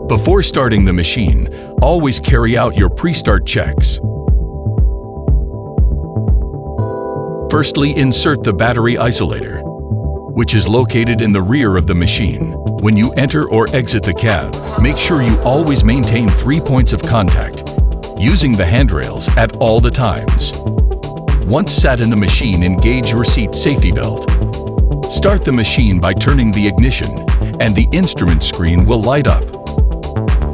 Before starting the machine, always carry out your pre-start checks. Firstly, insert the battery isolator, which is located in the rear of the machine. When you enter or exit the cab, make sure you always maintain 3 points of contact, using the handrails at all the times. Once sat in the machine, engage your seat safety belt. Start the machine by turning the ignition, and the instrument screen will light up.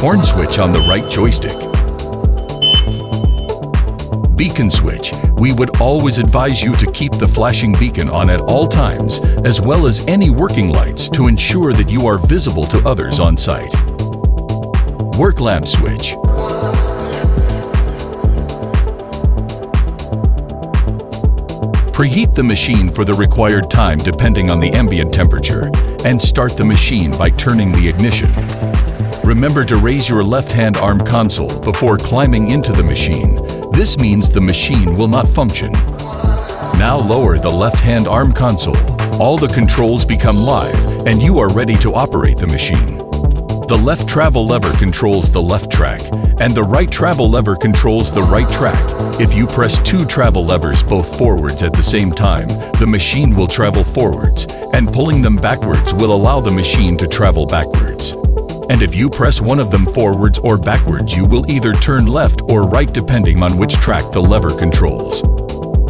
Horn switch on the right joystick. Beacon switch. We would always advise you to keep the flashing beacon on at all times, as well as any working lights to ensure that you are visible to others on site. Work lamp switch. Preheat the machine for the required time depending on the ambient temperature, and start the machine by turning the ignition. Remember to raise your left-hand arm console before climbing into the machine. This means the machine will not function. Now lower the left-hand arm console. All the controls become live, and you are ready to operate the machine. The left travel lever controls the left track, and the right travel lever controls the right track. If you press 2 travel levers both forwards at the same time, the machine will travel forwards, and pulling them backwards will allow the machine to travel backwards. And if you press one of them forwards or backwards, you will either turn left or right depending on which track the lever controls.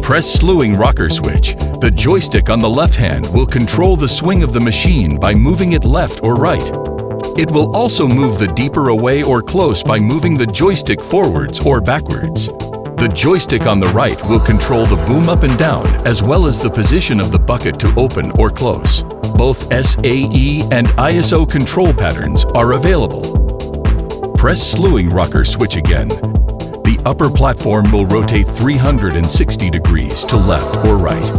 Press slewing rocker switch. The joystick on the left hand will control the swing of the machine by moving it left or right. It will also move the deeper away or close by moving the joystick forwards or backwards. The joystick on the right will control the boom up and down, as well as the position of the bucket to open or close. Both SAE and ISO control patterns are available. Press slewing rocker switch again. The upper platform will rotate 360 degrees to left or right.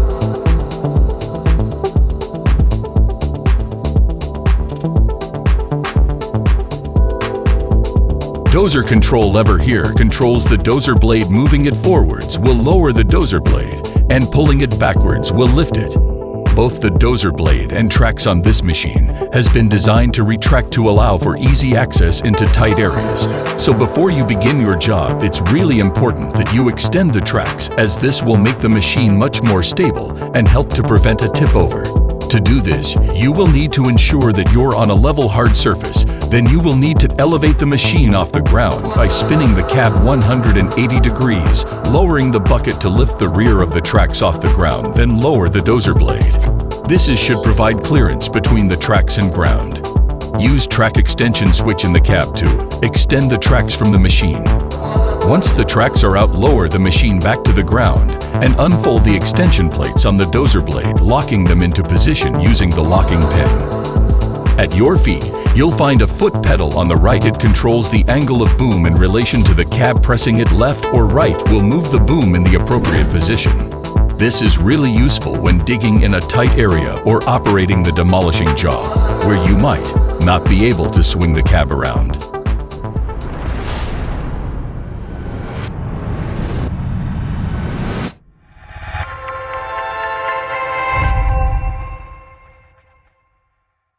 Dozer control lever here controls the dozer blade. Moving it forwards will lower the dozer blade, and pulling it backwards will lift it. Both the dozer blade and tracks on this machine has been designed to retract to allow for easy access into tight areas. So before you begin your job, it's really important that you extend the tracks, as this will make the machine much more stable and help to prevent a tip over. To do this, you will need to ensure that you're on a level hard surface. Then you will need to elevate the machine off the ground by spinning the cab 180 degrees, lowering the bucket to lift the rear of the tracks off the ground, then lower the dozer blade. This should provide clearance between the tracks and ground. Use track extension switch in the cab to extend the tracks from the machine. Once the tracks are out, lower the machine back to the ground and unfold the extension plates on the dozer blade, locking them into position using the locking pin. At your feet, you'll find a foot pedal on the right. It controls the angle of boom in relation to the cab. Pressing it left or right will move the boom in the appropriate position. This is really useful when digging in a tight area or operating the demolishing job, where you might not be able to swing the cab around.